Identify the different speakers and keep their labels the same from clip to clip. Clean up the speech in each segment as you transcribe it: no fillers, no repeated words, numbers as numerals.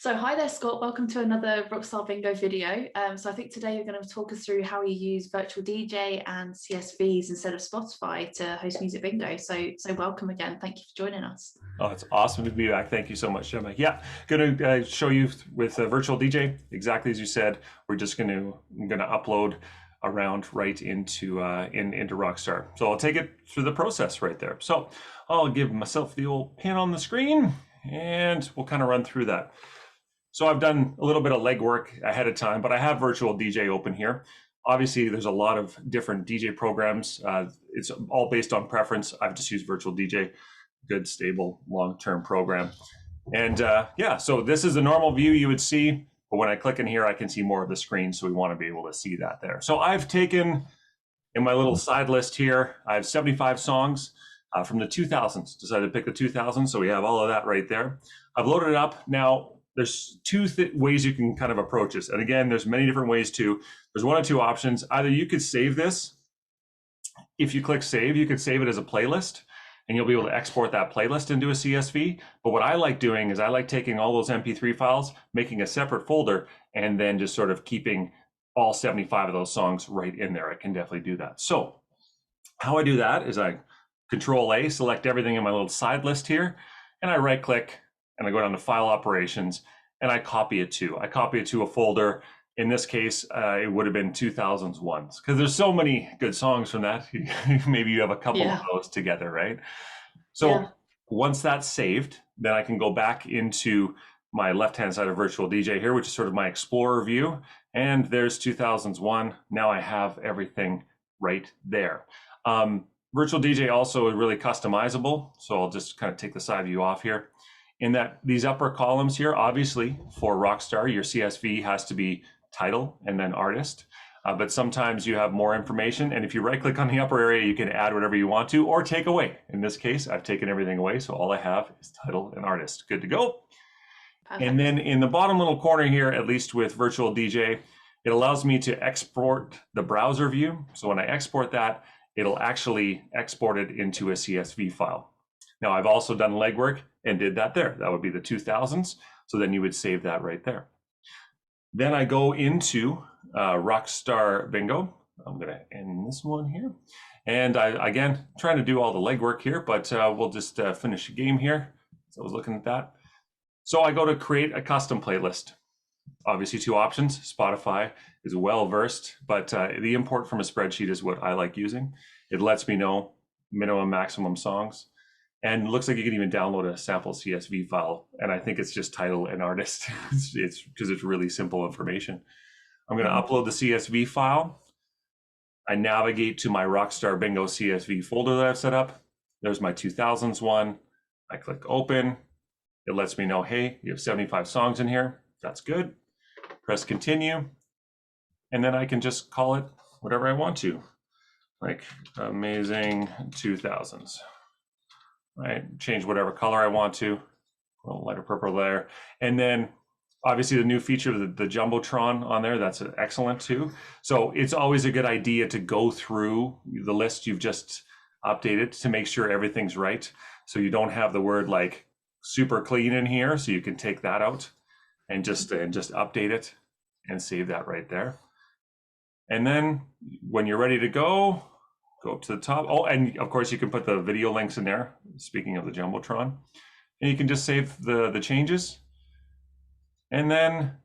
Speaker 1: So hi there, Scott. Welcome to another Rockstar Bingo video. So I think today you're going to talk us through how you use virtual DJ and CSVs instead of Spotify to host music bingo. So welcome again. Thank you for joining us.
Speaker 2: Oh, it's awesome to be back. Thank you so much, Gemma. Yeah, going to show you with virtual DJ, exactly as you said. We're just going to upload a round right into into Rockstar. So I'll take it through the process right there. So I'll give myself the old pin on the screen, and we'll kind of run through that. So I've done a little bit of legwork ahead of time, but I have virtual DJ open here. Obviously, there's a lot of different DJ programs. It's all based on preference. I've just used virtual DJ, good, stable, long-term program. And yeah, so this is the normal view you would see, but when I click in here, I can see more of the screen. So we want to be able to see that there. So I've taken in my little side list here, I have 75 songs from the 2000s, decided to pick the 2000s. So we have all of that right there. I've loaded it up. Now, there's two ways you can kind of approach this. And again, there's many different ways too. There's one of two options. Either you could save this. If you click save, you could save it as a playlist and you'll be able to export that playlist into a CSV. But what I like doing is I like taking all those MP3 files, making a separate folder, and then just sort of keeping all 75 of those songs right in there. I can definitely do that. So how I do that is I Control A, select everything in my little side list here, and I right click and I go down to File Operations, and I copy it to. I copy it to a folder. In this case, it would have been 2000s ones, because there's so many good songs from that. Maybe you have a couple of those together, right? So once that's saved, then I can go back into my left-hand side of Virtual DJ here, which is sort of my Explorer view. And there's 2000s one. Now I have everything right there. Virtual DJ also is really customizable. So I'll just kind of take the side view off here. In that these upper columns here, obviously for Rockstar, your CSV has to be title and then artist. But sometimes you have more information. And if you right click on the upper area, you can add whatever you want to or take away. In this case, I've taken everything away. So all I have is title and artist. Good to go. Perfect. And then in the bottom little corner here, at least with Virtual DJ, it allows me to export the browser view. So when I export that, it'll actually export it into a CSV file. Now, I've also done legwork and did that there. That would be the 2000s. So then you would save that right there. Then I go into Rockstar Bingo. I'm going to end this one here. And again, trying to do all the legwork here, but we'll just finish the game here. So I was looking at that. So I go to create a custom playlist. Obviously, two options. Spotify is well-versed, but the import from a spreadsheet is what I like using. It lets me know minimum, maximum songs. And it looks like you can even download a sample CSV file. And I think it's just title and artist. It's because it's really simple information. I'm going to upload the CSV file. I navigate to my Rockstar Bingo CSV folder that I've set up. There's my 2000s one. I click open. It lets me know, hey, you have 75 songs in here. That's good. Press continue. And then I can just call it whatever I want to, like amazing 2000s. Right, change whatever color I want to, a little lighter purple there. And then obviously the new feature of the Jumbotron on there, that's excellent too. So it's always a good idea to go through the list you've just updated to make sure everything's right. So you don't have the word like super clean in here. So you can take that out and just update it and save that right there. And then when you're ready to go up to the top. Oh, and of course you can put the video links in there. Speaking of the Jumbotron, and you can just save the changes. And then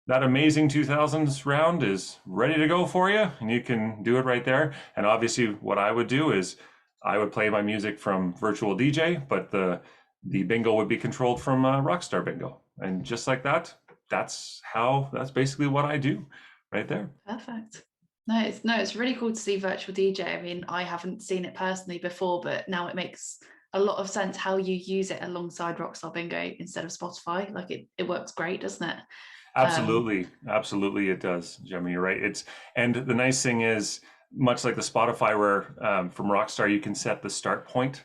Speaker 2: that amazing 2000s round is ready to go for you. And you can do it right there. And obviously what I would do is I would play my music from Virtual DJ, but the bingo would be controlled from Rockstar Bingo. And just like that, that's basically what I do right there.
Speaker 1: Perfect. No, it's really cool to see virtual DJ. I mean, I haven't seen it personally before, but now it makes a lot of sense how you use it alongside Rockstar Bingo instead of Spotify. Like it works great, doesn't it?
Speaker 2: Absolutely. Absolutely it does, Gemma, you're right. And the nice thing is, much like the Spotify where from Rockstar, you can set the start point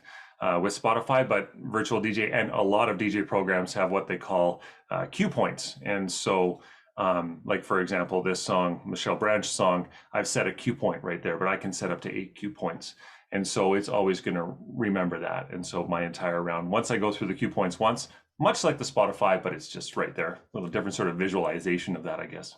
Speaker 2: with Spotify, but virtual DJ and a lot of DJ programs have what they call cue points. And so like for example, this song, Michelle Branch song, I've set a cue point right there, but I can set up to 8 cue points. And so it's always going to remember that. And so my entire round, once I go through the cue points once, much like the Spotify, but it's just right there. A little different sort of visualization of that, I guess.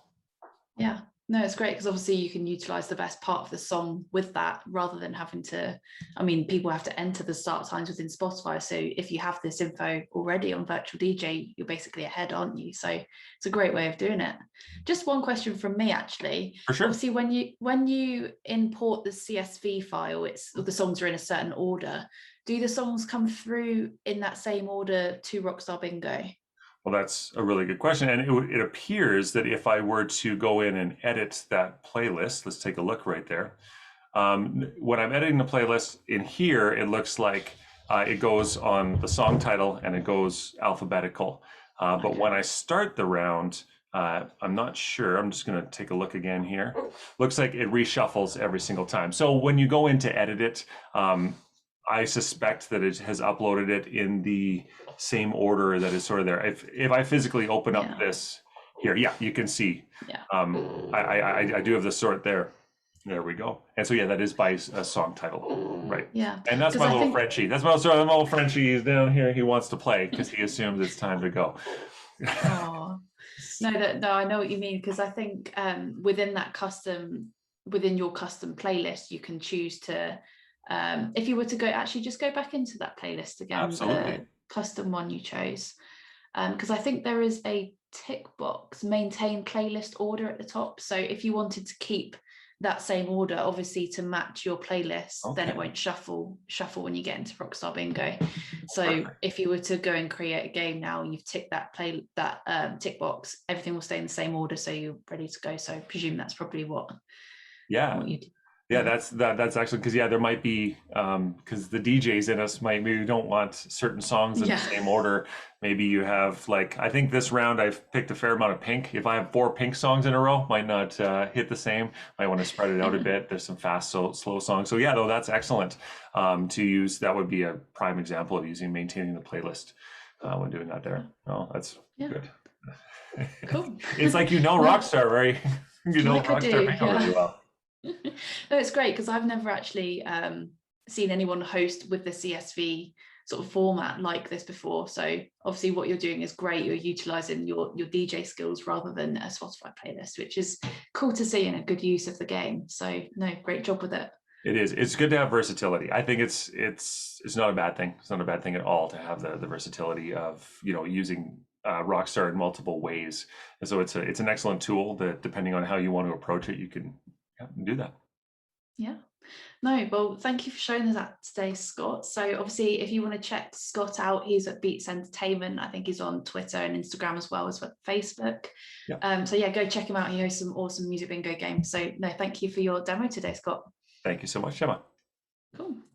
Speaker 1: Yeah, no, it's great because obviously you can utilize the best part of the song with that rather than having to, I mean, people have to enter the start times within Spotify. So if you have this info already on Virtual DJ, you're basically ahead, aren't you? So it's a great way of doing it. Just one question from me, actually.
Speaker 2: For sure.
Speaker 1: Obviously, when you import the CSV file, the songs are in a certain order. Do the songs come through in that same order to Rockstar Bingo?
Speaker 2: Well, that's a really good question. And it appears that if I were to go in and edit that playlist, let's take a look right there. When I'm editing the playlist in here, it looks like it goes on the song title and it goes alphabetical. But when I start the round, I'm not sure. I'm just going to take a look again here. Looks like it reshuffles every single time. So when you go in to edit it, I suspect that it has uploaded it in the same order that is sort of there. If I physically open up this here, yeah, you can see.
Speaker 1: Yeah.
Speaker 2: I do have the sort there. There we go. And so yeah, that is by a song title, right?
Speaker 1: Yeah.
Speaker 2: And that's my little Frenchie. That's my little Frenchie. He's down here. He wants to play because he assumes it's time to go.
Speaker 1: Oh. No, I know what you mean, because I think within your custom playlist, you can choose to, if you were to just go back into that playlist again,
Speaker 2: Absolutely.
Speaker 1: the custom one you chose, because I think there is a tick box, maintain playlist order at the top. So if you wanted to keep that same order, obviously to match your playlist, then it won't shuffle when you get into Rockstar Bingo. So perfect. If you were to go and create a game now, you've ticked that tick box, everything will stay in the same order, so you're ready to go. So I presume that's probably what you do.
Speaker 2: Yeah, that's actually because there might be because the DJs in us maybe don't want certain songs in the same order. Maybe you have I think this round I've picked a fair amount of Pink. If I have 4 Pink songs in a row, might not hit the same. Might want to spread it out a bit. There's some fast, slow songs. So yeah, though that's excellent to use. That would be a prime example of maintaining the playlist when doing that there. Oh, that's good.
Speaker 1: Cool.
Speaker 2: It's like Rockstar, right? Rockstar Bingo really well.
Speaker 1: No, it's great because I've never actually seen anyone host with the CSV sort of format like this before. So obviously what you're doing is great. You're utilizing your DJ skills rather than a Spotify playlist, which is cool to see and a good use of the game. So no, great job with it.
Speaker 2: It is. It's good to have versatility. I think it's not a bad thing. It's not a bad thing at all to have the versatility of using Rockstar in multiple ways. And so it's an excellent tool that, depending on how you want to approach it, you can do that.
Speaker 1: Yeah. No, well, thank you for showing us that today, Scott. So obviously, if you want to check Scott out, he's at Beats Entertainment. I think he's on Twitter and Instagram as well as Facebook. Yeah. So yeah, go check him out. He hosts some awesome music bingo games. So no, thank you for your demo today, Scott.
Speaker 2: Thank you so much, Gemma.
Speaker 1: Cool.